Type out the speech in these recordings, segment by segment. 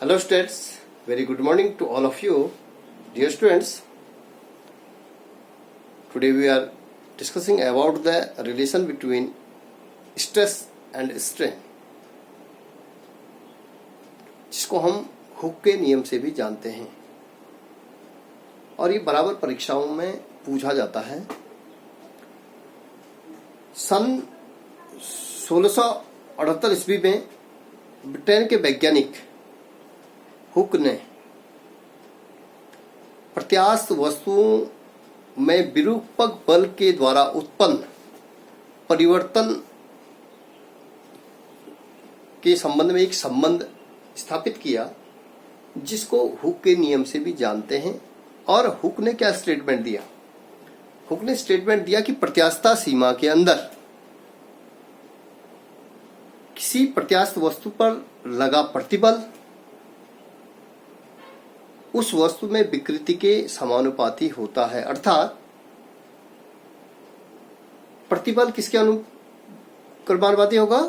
Hello students, very good morning to all of you. Dear students, today we are discussing about the relation between stress and strain, जिसको हम hook के नियम से भी जानते हैं और ये बराबर परीक्षाओं में पूछा जाता है। सन 1678 ईस्वी में ब्रिटेन के वैज्ञानिक हुक ने प्रत्यास्थ वस्तुओं में विरूपक बल के द्वारा उत्पन्न परिवर्तन के संबंध में एक संबंध स्थापित किया, जिसको हुक के नियम से भी जानते हैं। और हुक ने क्या स्टेटमेंट दिया? हुक ने स्टेटमेंट दिया कि प्रत्यास्थता सीमा के अंदर किसी प्रत्यास्थ वस्तु पर लगा प्रतिबल उस वस्तु में विकृति के समानुपाती होता है। अर्थात प्रतिबल किसके अनुक्रमानुपाती होगा?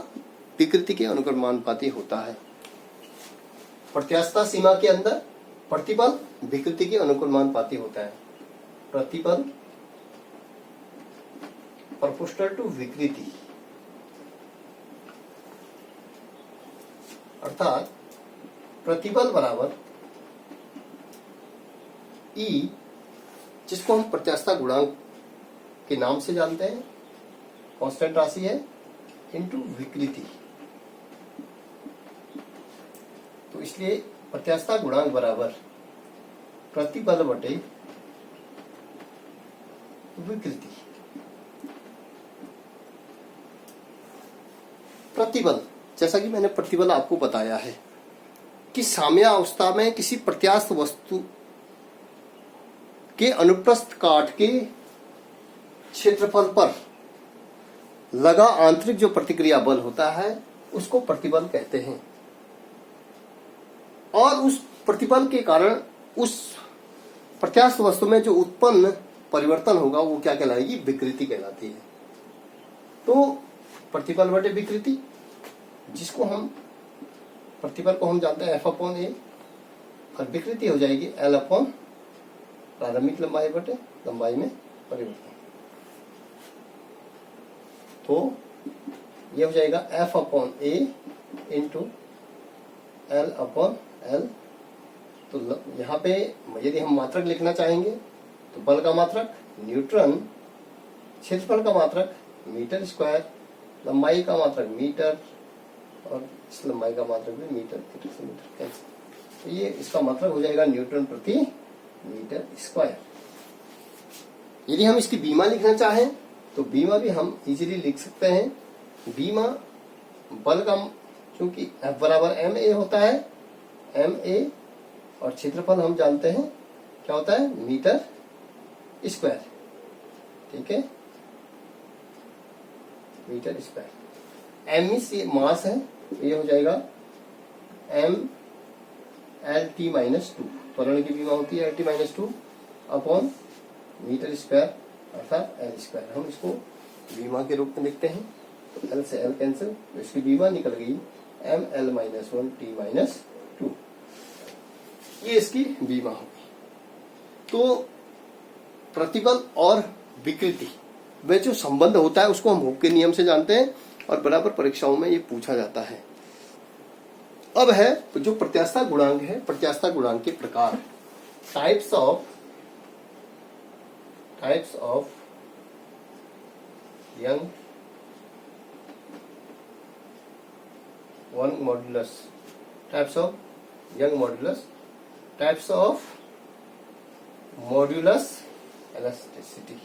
विकृति के अनुक्रमानुपाती होता है। प्रत्यास्थता सीमा के अंदर प्रतिबल विकृति के अनुक्रमानुपाती होता है। प्रतिबल प्रोपोर्शनल टू विकृति, अर्थात प्रतिबल बराबर E, जिसको हम प्रत्यास्थता गुणांक के नाम से जानते हैं, कांस्टेंट राशि है, इनटू विकृति। तो इसलिए प्रत्यास्थता गुणांक बराबर प्रतिबल बटे विकृति। प्रतिबल, जैसा कि मैंने प्रतिबल आपको बताया है कि साम्यावस्था में किसी प्रत्यास्थ वस्तु के अनुप्रस्थ काट के क्षेत्रफल पर लगा आंतरिक जो प्रतिक्रिया बल होता है उसको प्रतिबल कहते हैं। और उस प्रतिबल के कारण उस प्रत्यास्थ वस्तु में जो उत्पन्न परिवर्तन होगा वो क्या कहलाएगी? विकृति कहलाती है। तो प्रतिबल बटे विकृति, जिसको हम प्रतिबल को हम जानते हैं F/A और विकृति हो जाएगी L/ प्रारंभिक लंबाई बटे लंबाई में परिवर्तन। तो ये हो जाएगा F/A इंटू L/L। तो यहाँ पे यदि हम मात्रक लिखना चाहेंगे तो बल का मात्रक न्यूटन, क्षेत्रफल का मात्रक मीटर स्क्वायर, लंबाई का मात्रक मीटर और इस लंबाई का मात्रक भी मीटर। तो ये इसका मात्रक हो जाएगा न्यूटन प्रति मीटर स्क्वायर। यदि हम इसकी बीमा लिखना चाहें तो बीमा भी हम इजीली लिख सकते हैं। बीमा बल का, क्योंकि F बराबर ma होता है, ma और क्षेत्रफल हम जानते हैं क्या होता है? Metre square. ठीक है, मीटर स्क्वायर। m से मास है, ये हो जाएगा mLt-2। त्वरण की बीमा होती है Lt-2 अपॉन मीटर स्क्वायर अर्थात L स्क्वायर। हम इसको बीमा के रूप में लिखते हैं। तो L से L कैंसिल, तो इसकी बीमा निकल गई mL-1t-2। ये इसकी बीमा होगी। तो प्रतिबल और विकृति वे जो संबंध होता है उसको हम हुक के नियम से जानते हैं और बराबर परीक्षाओं में ये पूछा जाता है। अब है जो प्रत्यास्थता गुणांक है, प्रत्यास्थता गुणांक के प्रकार, types of young modulus, types of young modulus, types of modulus elasticity.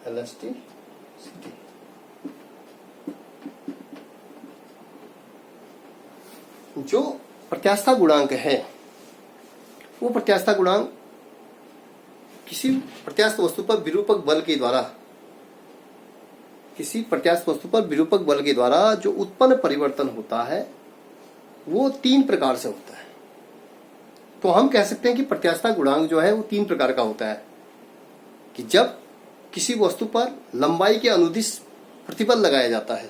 Elasticity जो प्रत्यास्थता गुणांक है, वो प्रत्यास्थता गुणांक किसी प्रत्यास्थ वस्तु पर विरूपक बल के द्वारा, किसी प्रत्यास्थ वस्तु पर विरूपक बल के द्वारा जो उत्पन्न परिवर्तन होता है वो 3 प्रकार से होता है। तो हम कह सकते हैं कि प्रत्यास्थता गुणांक जो है वो 3 प्रकार का होता है कि जब किसी वस्तु पर लंबाई के अनुदिश प्रतिबल लगाया जाता है,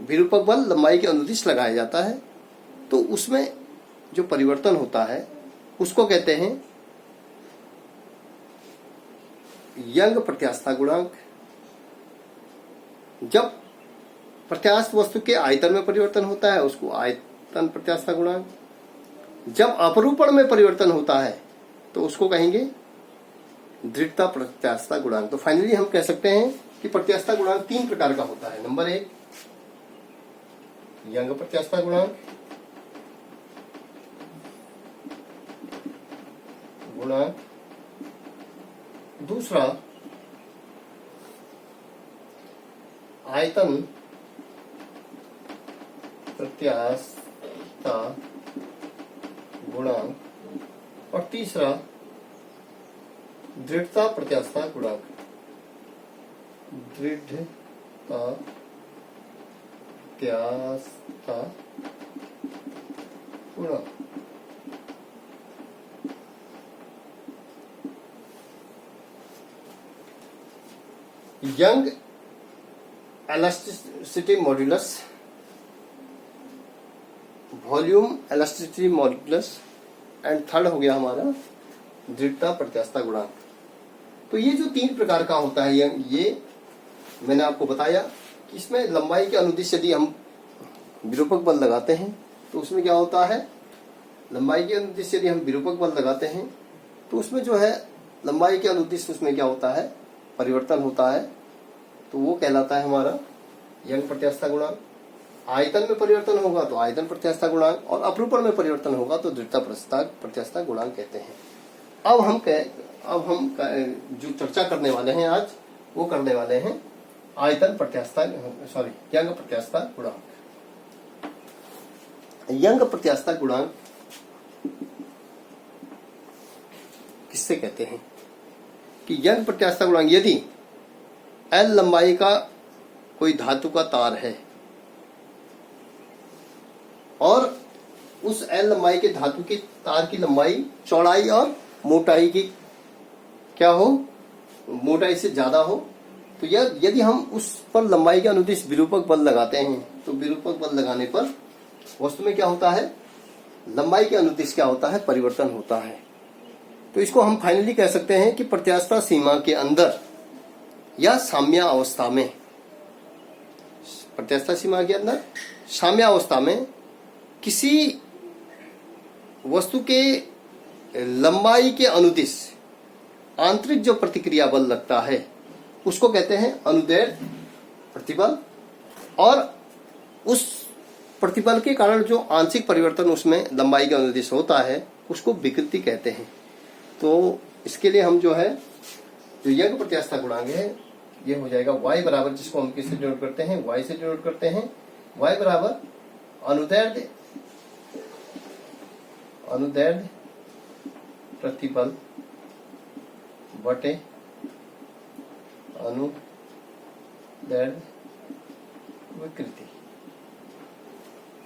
विरूपक बल लंबाई के अनुदिश लगाया जाता है, तो उसमें जो परिवर्तन होता है उसको कहते हैं यंग प्रत्यास्थता गुणांक। जब प्रत्यास्थ वस्तु के आयतन में परिवर्तन होता है उसको आयतन प्रत्यास्थता गुणांक। जब अपरूपण में परिवर्तन होता है तो उसको कहेंगे दृढ़ता प्रत्यास्थता गुणांक। तो फाइनली हम कह सकते हैं कि प्रत्यास्थता गुणांक 3 प्रकार का होता है। नंबर 1 यंग प्रत्यास्थता गुणांक, दूसरा आयतन प्रत्यास्थता गुणांक, और तीसरा दृढ़ता प्रत्यास्थता गुणांक। दृढ़ता प्रत्यास्थता गुणांक। Young elasticity modulus, volume elasticity modulus, and third हो गया हमारा दृढ़ता प्रत्यास्थता गुणांक। तो ये जो 3 प्रकार का होता है ये मैंने आपको बताया कि इसमें लंबाई के अनुदिश यदि हम विरूपक बल लगाते हैं तो उसमें क्या होता है, लंबाई के अनुदिश यदि हम विरूपक बल लगाते हैं तो उसमें जो है लंबाई के अनुदिश उसमें क्या होता है, परिवर्तन होता है, तो वो कहलाता है हमारा यंग प्रत्यास्थता गुणांक। आयतन में परिवर्तन होगा तो आयतन प्रत्यास्थता गुणांक, और अपरूपण में परिवर्तन होगा तो दृढ़ता प्रत्यास्थता गुणांक कहते हैं। अब हम जो चर्चा करने वाले हैं आज वो करने वाले हैं आयतन प्रत्यास्थता यंग प्रत्यास्थता गुणांक। यंग प्रत्यास्थता गुणांक किससे कहते हैं कि यंग प्रत्यास्थता गुणांक, यदि L लंबाई का कोई धातु का तार है और उस L लंबाई के धातु के तार की लंबाई चौड़ाई और मोटाई की क्या हो, मोटाई से ज्यादा हो, तो यदि हम उस पर लंबाई के अनुदिश विरूपक बल लगाते हैं तो विरूपक बल लगाने पर वस्तु में क्या होता है, लंबाई के अनुदिश क्या होता है, परिवर्तन होता है। तो इसको हम फाइनली कह सकते हैं कि प्रत्यास्थता सीमा के अंदर या साम्य अवस्था में, प्रत्यास्थता सीमा के अंदर साम्य अवस्था में किसी वस्तु के लंबाई के अनुदिश आंतरिक जो प्रतिक्रिया बल लगता है उसको कहते हैं अनुदैर्ध्य प्रतिबल, और उस प्रतिबल के कारण जो आंशिक परिवर्तन उसमें लंबाई के अनुदिश होता है उसको विकृति कहते हैं। तो इसके लिए हम जो है जो यंग प्रत्यास्थता गुणांक है ये हो जाएगा y बराबर, जिसको हम किससे डिनोट करते हैं, y से डिनोट करते हैं, y बराबर अनुदैर्ध्य प्रतिबल बटे अनुदैर्ध्य विकृति।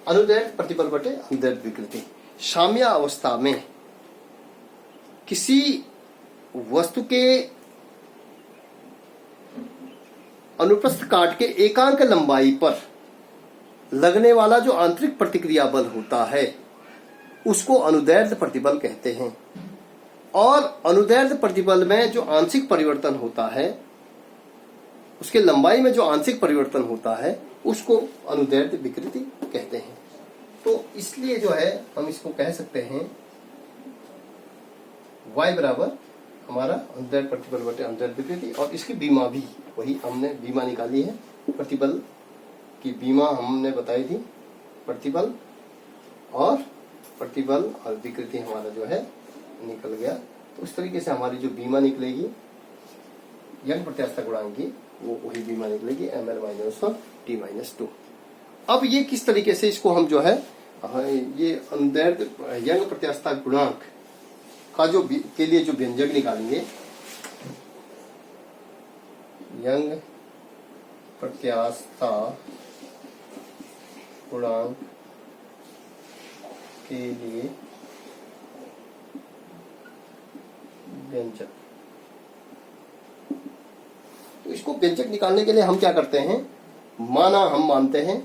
अनुदैर्ध्य प्रतिबल बटे अनुदैर्ध्य विकृति। साम्य अवस्था में किसी वस्तु के अनुप्रस्थ काट के एकांक लंबाई पर लगने वाला जो आंतरिक प्रतिक्रिया बल होता है उसको अनुदैर्ध्य प्रतिबल कहते हैं, और अनुदैर्ध्य प्रतिबल में जो आंशिक परिवर्तन होता है, उसके लंबाई में जो आंशिक परिवर्तन होता है उसको अनुदैर्ध्य विकृति कहते हैं। तो इसलिए जो है हम इसको कह सकते हैं y बराबर हमारा अनुदैर्ध्य प्रतिबल बटे अनुदैर्ध्य विकृति, और इसकी बीमा भी वही हमने बीमा निकाली है, प्रतिबल की बीमा हमने बताई थी, प्रतिबल और विकृति हमारा जो है निकल गया। तो उस तरीके से हमारी जो बीमा निकलेगी यंग प्रत्यास्थता गुणांक की वो वही बीमा निकलेगी ml-1 t-2। अब ये किस तरीके से इसको हम जो है ये अनुदैर्ध्य यंग प्रत्यास्थता गुणांक का जो के लिए जो व्यंजक निकालेंगे, यंग प्रत्यास्थता गुणांक के लिए व्यंजक तो इसको व्यंजक निकालने के लिए हम क्या करते हैं, माना हम मानते हैं,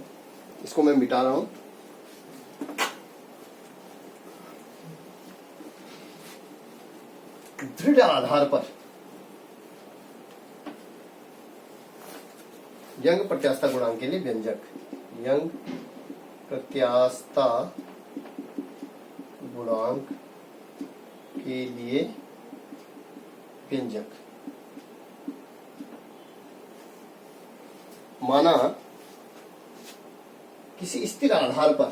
इसको मैं मिटा रहा हूं, दृढ़ आधार पर यंग प्रत्यास्थता गुणांक के लिए व्यंजक, यंग प्रत्यास्थता गुणांक के लिए व्यंजक। माना किसी स्थिर आधार पर,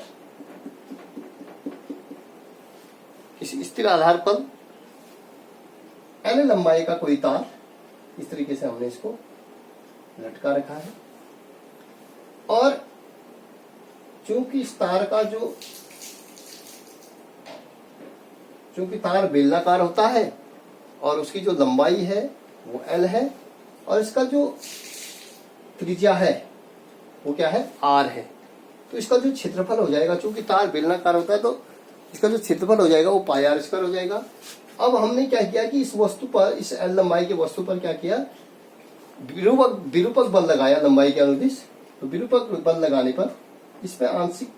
किसी स्थिर आधार पर एल लंबाई का कोई तार, इस तरीके से हमने इसको लटका रखा है, और चूंकि इस तार का जो, चूंकि तार बेलनाकार होता है और उसकी जो लंबाई है वो एल है, और इसका जो त्रिज्या है वो क्या है, आर है, तो इसका जो क्षेत्रफल हो जाएगा, चूंकि तार बेलनाकार होता है तो इसका जो क्षेत्रफल हो जाएगा वो पाई आर स्क्वायर हो जाएगा। अब हमने क्या किया कि इस वस्तु पर, इस एल लंबाई की वस्तु पर क्या किया, विरूपक बल लगाया लंबाई के अनुदिश। तो विरूपक बल लगाने पर इसमें आंशिक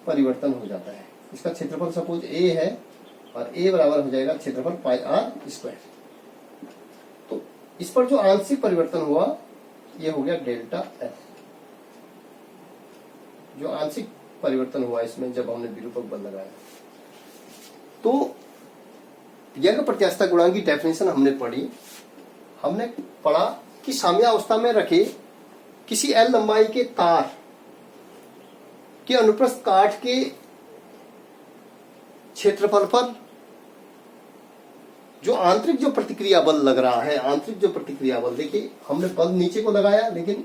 परिवर्तन हो जाता है। इसका क्षेत्रफल सपोज ए है और ए बराबर हो जाएगा क्षेत्रफल पाई आर स्क्वायर। तो इस पर जो आंशिक परिवर्तन हुआ ये हो गया डेल्टा एल, जो आंशिक परिवर्तन हुआ इसमें जब हमने विरूपक बल लगाया। तो यंग प्रत्यास्थता गुणांक की डेफिनेशन हमने पढ़ी, हमने पढ़ा कि साम्यावस्था में रखे किसी एल लंबाई के तार के अनुप्रस्थ काट के क्षेत्रफल पर जो आंतरिक जो प्रतिक्रिया बल लग रहा है, आंतरिक जो प्रतिक्रिया बल, देखिए हमने बल नीचे को लगाया, लेकिन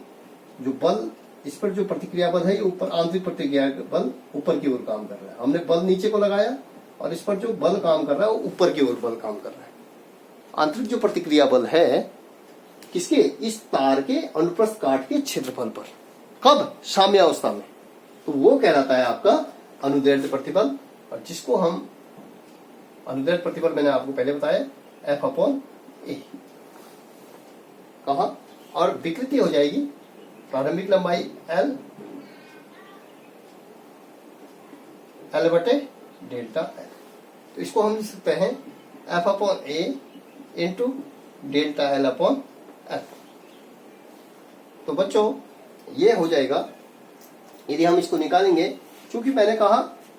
जो बल इस पर जो प्रतिक्रिया बल है ऊपर, आंतरिक प्रतिक्रिया बल ऊपर की ओर काम कर रहा है। हमने बल नीचे को लगाया और इस पर जो बल काम कर रहा है वो ऊपर की ओर बल काम कर रहा है। आंतरिक जो प्रतिक्रिया बल है किसके, इस तार के अनुप्रस्थ काट के क्षेत्रफल पर, कब, साम्यावस्था में, तो वो कहलाता है आपका अनुदैर्ध्य प्रतिबल। और जिसको हम अनुदैर्ध्य प्रतिबल मैंने आपको पहले बताया एफ अपॉन ए, कहा, और विकृति हो जाएगी प्रारंभिक लंबाई एल, एल बटे डेल्टा एल। तो इसको हम लिख सकते हैं F upon A into delta L upon F. तो बच्चों ये हो जाएगा, यदि हम इसको निकालेंगे, क्योंकि मैंने कहा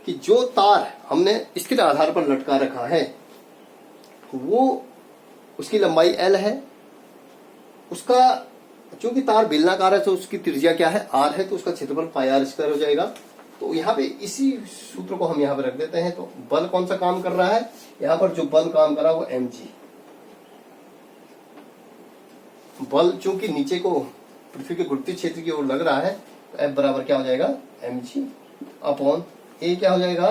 कि जो तार हमने स्थिर आधार पर लटका रखा है वो, उसकी लंबाई एल है, उसका चूंकि तार बेलनाकार है तो उसकी त्रिज्या क्या है, आर है, तो उसका क्षेत्रफल पाई आर स्क्वायर हो जाएगा। तो यहाँ पे इसी सूत्र को हम यहाँ पे रख देते हैं। तो बल कौन सा काम कर रहा है, यहाँ पर जो बल काम कर रहा है वो एम जी, बल चूंकि नीचे को पृथ्वी के गुरुत्वीय क्षेत्र की ओर लग रहा है, तो एफ बराबर क्या हो जाएगा, एम जी अपॉन ए क्या हो जाएगा,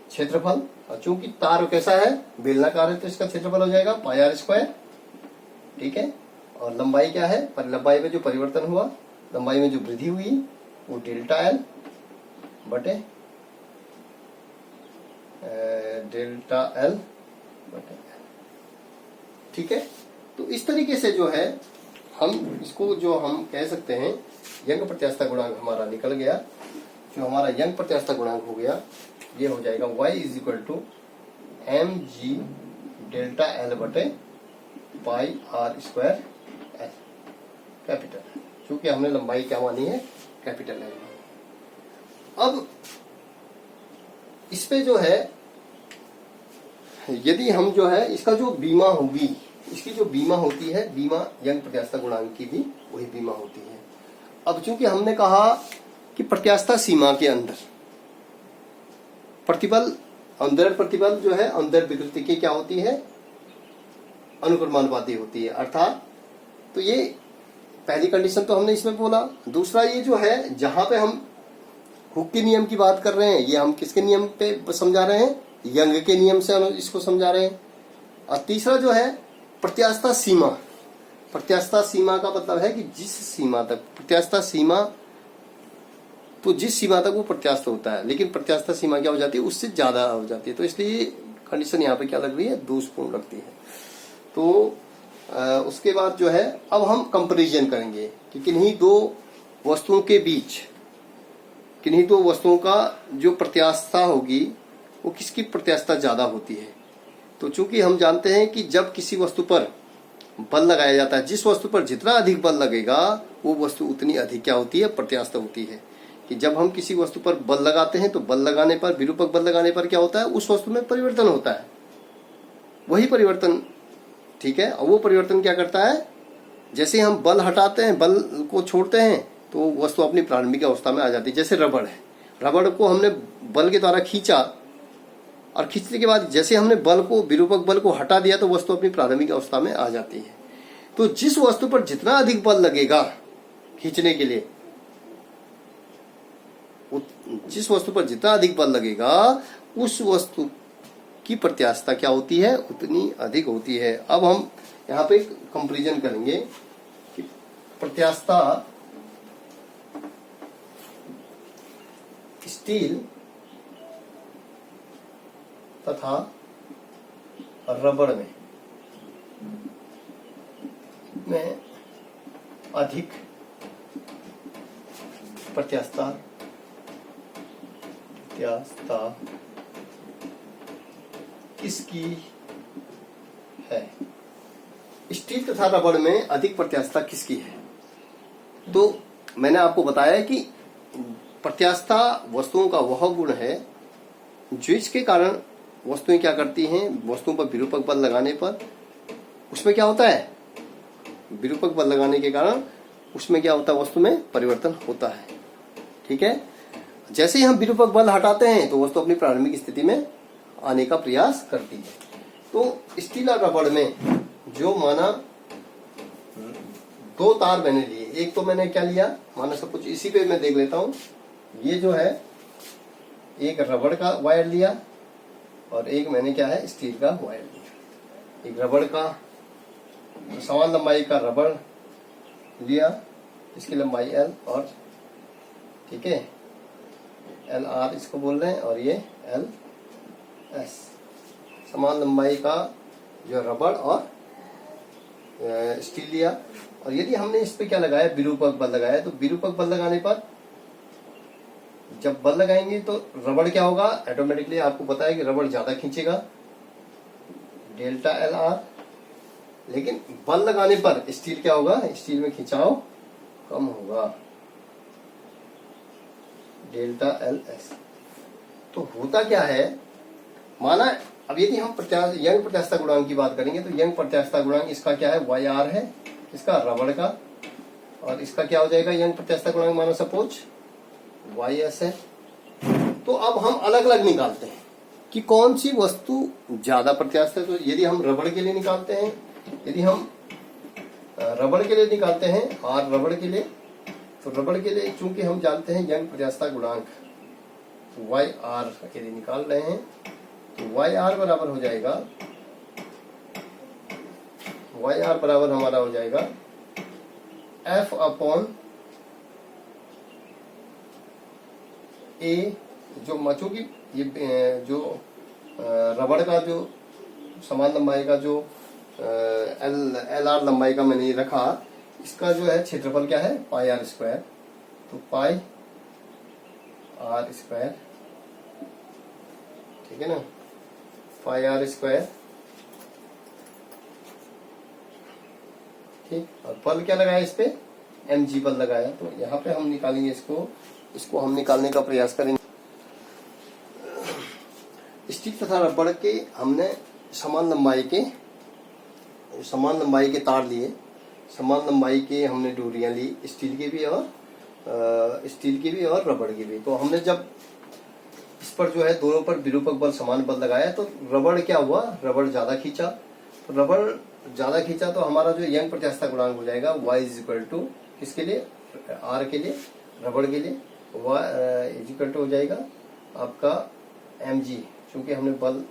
क्षेत्रफल, और चूंकि तार कैसा है, बेलनाकार है, तो इसका क्षेत्रफल हो जाएगा पाई आर स्क्वायर, ठीक है। और लंबाई क्या है, पर लंबाई में जो परिवर्तन हुआ, लंबाई में जो वृद्धि हुई वो डेल्टा एल बटे डेल्टा एल बटे, ठीक है। तो इस तरीके से जो है हम इसको, जो हम कह सकते हैं यंग प्रत्यास्थता गुणांक हमारा निकल गया। जो हमारा यंग प्रत्यास्थता गुणांक हो गया ये हो जाएगा y is equal to M G delta L बटे pi R square L, capital, क्योंकि हमने लंबाई क्या मानी है, कैपिटल एल। अब इस पे जो है, यदि हम जो है इसका जो बीमा होगी, इसकी जो बीमा होती है, बीमा यंग प्रत्यास्थता गुणांक की भी वही बीमा होती है। अब चूंकि हमने कहा कि प्रत्यास्थता सीमा के अंदर प्रतिबल, अंदर प्रतिबल जो है अंदर विकृति की क्या होती है, अनुक्रमानुपाती होती है, अर्थात तो ये पहली कंडीशन तो हमने इसमें बोला। दूसरा ये जो है, जहां पे हम हुक के नियम की बात कर रहे हैं, ये हम किसके नियम पे समझा रहे हैं, यंग के नियम से इसको समझा रहे हैं। और तीसरा जो है प्रत्यास्थता सीमा, प्रत्यास्थता सीमा का मतलब है कि जिस सीमा तक प्रत्यास्थता सीमा, तो जिस सीमा तक वो प्रत्यास्थ होता है, लेकिन प्रत्यास्थता सीमा क्या हो जाती है, उससे ज्यादा हो जाती है। तो इसलिए कंडीशन यहाँ पे क्या लग रही है, दोषपूर्ण लगती है। तो उसके बाद जो है अब हम कंपैरिजन करेंगे कि किन्हीं दो वस्तुओं के बीच, किन्हीं दो वस्तुओं का जो प्रत्यास्थता होगी वो किसकी प्रत्यास्थता ज्यादा होती है। तो चूंकि हम जानते हैं कि जब किसी वस्तु पर बल लगाया जाता है, जिस वस्तु पर जितना अधिक बल लगेगा वो वस्तु उतनी अधिक क्या होती है, प्रत्यास्थ होती है। कि जब हम किसी वस्तु पर बल लगाते हैं तो बल लगाने पर, विरूपक बल लगाने पर क्या होता है, उस वस्तु में परिवर्तन होता है, वही परिवर्तन, ठीक है। और वो परिवर्तन क्या करता है, जैसे हम बल हटाते हैं, बल को छोड़ते हैं तो वस्तु अपनी प्रारंभिक अवस्था में आ जाती है। जैसे रबड़ है, रबड़ को हमने बल के द्वारा खींचा और खींचने के बाद जैसे हमने बल को, विरूपक बल को हटा दिया तो वस्तु अपनी प्रारंभिक अवस्था में आ जाती है। तो जिस वस्तु पर जितना अधिक बल लगेगा खींचने के लिए, जिस वस्तु पर जितना अधिक बल लगेगा उस वस्तु की प्रत्यास्थता क्या होती है, उतनी अधिक होती है। अब हम यहाँ पे कंपैरिजन करेंगे कि प्रत्यास्थता स्टील तथा रबड़ में अधिक प्रत्यास्थता किसकी है। स्टील तथा रबड़ में अधिक प्रत्यास्थता किसकी है। तो मैंने आपको बताया कि प्रत्यास्थता वस्तुओं का वह गुण है जिसके कारण वस्तुएं क्या करती हैं, वस्तुओं पर विरूपक बल लगाने पर उसमें क्या होता है, विरूपक बल लगाने के कारण उसमें क्या होता है, वस्तु में परिवर्तन होता है, ठीक है। जैसे ही हम विरूपक बल हटाते हैं तो वस्तु अपनी प्रारंभिक स्थिति में आने का प्रयास करती है। तो स्टील और रबड़ में जो माना दो तार मैंने लिए, एक तो मैंने क्या लिया, माना सब कुछ इसी पे मैं देख लेता हूं, ये जो है एक रबड़ का वायर लिया और एक मैंने क्या है, स्टील का वायर लिया। एक रबड़ का समान लंबाई का रबड़ लिया, इसकी लंबाई L और, ठीक है, LR इसको बोल रहे हैं, और ये LS, समान लंबाई का जो रबड़ और स्टील लिया। और यदि हमने इस पे क्या लगाया, विरूपक बल लगाया, तो विरूपक बल लगाने पर जब बल लगाएंगे तो रबड़ क्या होगा, ऑटोमेटिकली आपको पता है कि रबड़ ज्यादा खींचेगा, डेल्टा LR। लेकिन बल लगाने पर स्टील क्या होगा, स्टील में खिंचाव कम होगा, डेल्टा LS। तो होता क्या है, माना अब यदि हम यंग प्रत्यास्थता गुणांक की बात करेंगे तो यंग प्रत्यास्थता गुणांक इसका क्या है, YR है, इसका रबड़ का, और इसका क्या हो जाएगा यंग प्रत्यास्थता गुणांक, मानो सपोज YS है। तो अब हम अलग अलग निकालते हैं कि कौन सी वस्तु ज्यादा प्रत्यास्थ है। तो यदि हम रबड़ के लिए निकालते हैं, यदि हम रबड़ के लिए निकालते हैं और रबड़ के लिए, तो रबड़ के लिए चूंकि हम जानते हैं यंग प्रत्यास्थता गुणांक YR यदि निकाल रहे हैं तो YR बराबर हो जाएगा, YR बराबर हमारा हो जाएगा F अपॉन A, जो चूंकि ये जो रबड़ का जो समान लंबाई का जो LR लंबाई का मैंने रखा, इसका जो है क्षेत्रफल क्या है, पाई R स्क्वायर। तो पाई R स्क्वायर, ठीक है ना, पाई R स्क्वायर, ठीक। और बल क्या लगाया इस पे, mg बल लगाया। तो यहाँ पे हम निकालेंगे इसको हम निकालने का प्रयास करेंगे। स्टील तथा रबड़ के हमने समान लंबाई के तार लिए, समान लंबाई के हमने डोरियां ली, स्टील की भी और रबड़ की भी। तो हमने जब इस पर जो है दोनों पर विरूपक बल समान बल लगाया तो रबड़ क्या हुआ, रबड़ ज्यादा खींचा। तो रबड़ ज्यादा खींचा तो हमारा जो यंग प्रत्यास्थता गुणांक हो जाएगा y इज इक्वल टू, किसके लिए, R के लिए, रबड़ के लिए, y इज इक्वल टू हो जाएगा आपका mg, क्योंकि हमने बल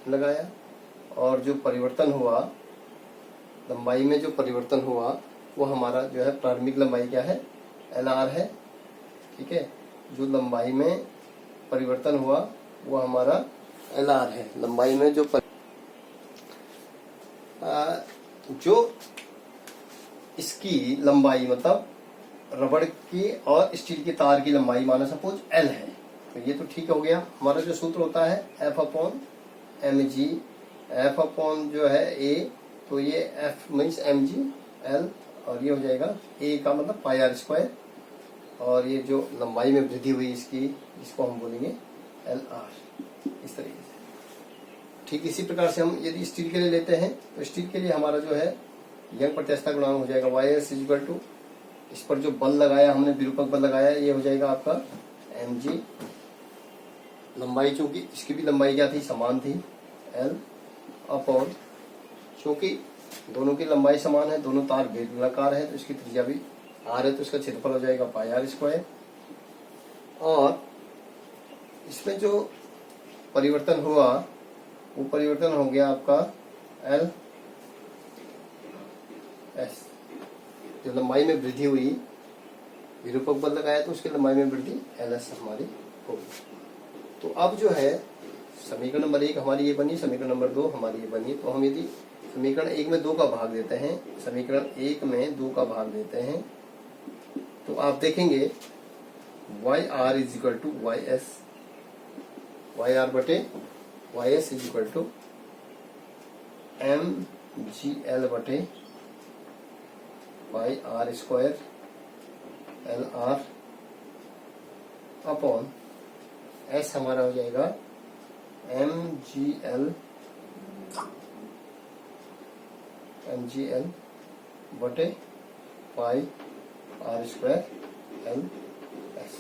लगाया और जो परिवर्तन हुआ लंबाई में, जो परिवर्तन हुआ वो हमारा जो है प्रारंभिक लंबाई क्या है, LR है, ठीक है। जो लंबाई में परिवर्तन हुआ वो हमारा LR है, लंबाई में जो जो इसकी लंबाई मतलब रबड़ की और स्टील की तार की लंबाई माना सपोज L है, तो ये तो ठीक हो गया। हमारा जो सूत्र होता है F/mg, F/ जो है A, तो ये F मीन्स mg L, और ये हो जाएगा A का मतलब पाई r स्क्वायर, और ये जो लंबाई में वृद्धि हुई इसकी, इसको हम बोलेंगे LR, इस तरीके से। ठीक इसी प्रकार से हम यदि स्टील के लिए लेते हैं तो स्टील के लिए हमारा जो है यंग प्रत्यास्थता गुणांक हो जाएगा YS इक्वल टू, इस पर जो बल लगाया हमने, विरूपक बल लगाया, ये हो जाएगा आपका mg, लंबाई चूंकि इसकी भी लंबाई क्या थी, समान थी, L अपॉन, चूंकि दोनों की लंबाई समान है, दोनों तार बेलनाकार है, तो इसकी त्रिज्या भी R है, तो इसका क्षेत्रफल हो जाएगा पाई r स्क्वायर। और इसमें जो परिवर्तन हुआ वो परिवर्तन हो गया आपका L S, जो लंबाई में वृद्धि हुई, विरूपक बल लगाया तो उसकी लंबाई में वृद्धि LS हमारी होगी। तो अब जो है समीकरण नंबर 1 हमारी ये बनी, समीकरण नंबर 2 हमारी ये बनी। तो हम यदि समीकरण 1 में 2 का भाग देते हैं, समीकरण 1 में 2 का भाग देते हैं, तो आप देखेंगे YR is equal to YS, YR बटे YS is equal to MGL बटे pi R square LR upon S हमारा हो जाएगा MGL बटे पाई R स्क्वायर LS।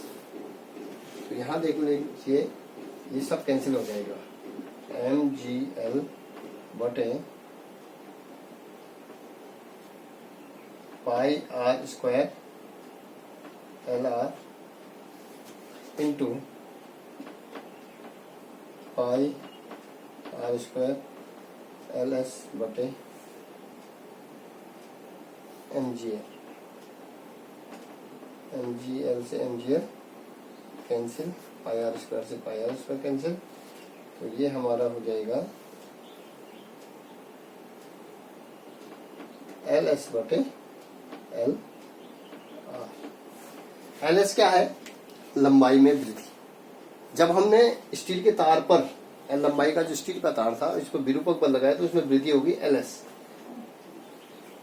तो यहाँ देख लीजिए ये सब कैंसिल हो जाएगा, MGL बटे pi R square LR into pi R square LS बटे MGL, MGL से MGL कैंसिल, पाई R स्क्वायर से पाई R स्क्वायर कैंसिल, तो ये हमारा हो जाएगा LS बटे LR। LS क्या है, लंबाई में वृद्धि। जब हमने स्टील के तार पर लंबाई का जो स्टील का तार था इसको विरूपक बल लगाया तो उसमें वृद्धि होगी LS,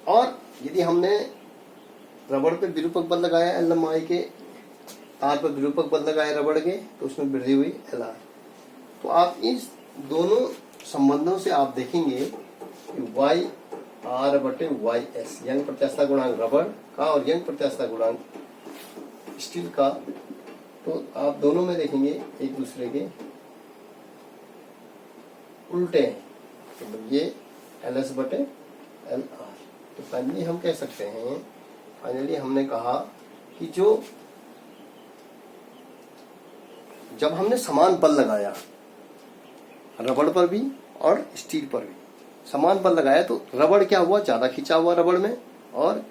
और यदि हमने रबड़ पे विरूपक बल लगाया, लंबाई के तार पर विरूपक बल लगाया रबड़ के, तो उसमें वृद्धि हुई LR। तो आप इस दोनों संबंधों से आप देखेंगे कि YR बटे YS, यंग प्रत्यास्थता गुणांक रबड़ का और यंग प्रत्यास्थता गुणांक स्टील का, तो आप दोनों में देखेंगे एक दूसरे के उल्टे हैं, तो ये LS बटे LR। तो फाइनली हम कह सकते हैं, फाइनली हमने कहा कि जब हमने समान बल लगाया रबड़ पर भी और स्टील पर भी समान बल लगाया, तो रबड़ क्या हुआ, ज्यादा खिंचा हुआ रबड़ में, और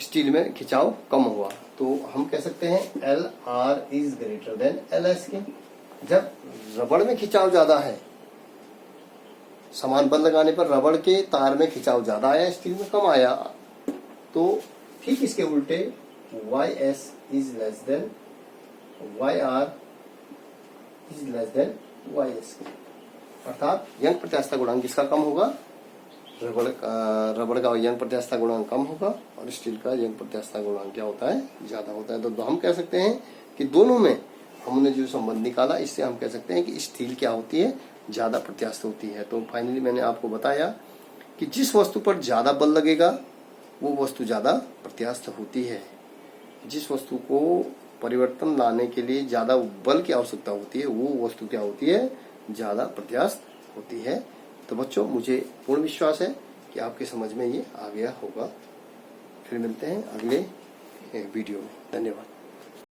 स्टील में खिंचाव कम हुआ। तो हम कह सकते हैं LR is greater than LS के। जब रबड़ में खिंचाव ज्यादा है, समान बल लगाने पर रबड़ के तार में खिंचाव ज्यादा आया, स्टील में कम आया, तो ठीक इसके उल्टे YS is less than YR is less than YS के। अर्थात यंग प्रत्यास्थता गुणांक जिसका कम होगा, रबड़ का यंग प्रत्यास्थता गुणांक कम होगा और स्टील का यंग प्रत्यास्थता गुणांक क्या होता है, ज्यादा होता है। तो हम कह सकते हैं कि दोनों में हमने जो संबंध निकाला, इससे हम कह सकते हैं कि स्टील क्या होती है, ज्यादा प्रत्यास्थ होती है। तो फाइनली मैंने आपको बताया कि जिस वस्तु पर ज्यादा बल लगेगा वो वस्तु ज्यादा प्रत्यास्थ होती है, जिस वस्तु को परिवर्तन लाने के लिए ज्यादा बल की आवश्यकता होती है वो वस्तु क्या होती है, ज्यादा प्रत्यास्थ होती है। तो बच्चों, मुझे पूर्ण विश्वास है कि आपके समझ में ये आ गया होगा। फिर मिलते हैं अगले वीडियो में। धन्यवाद।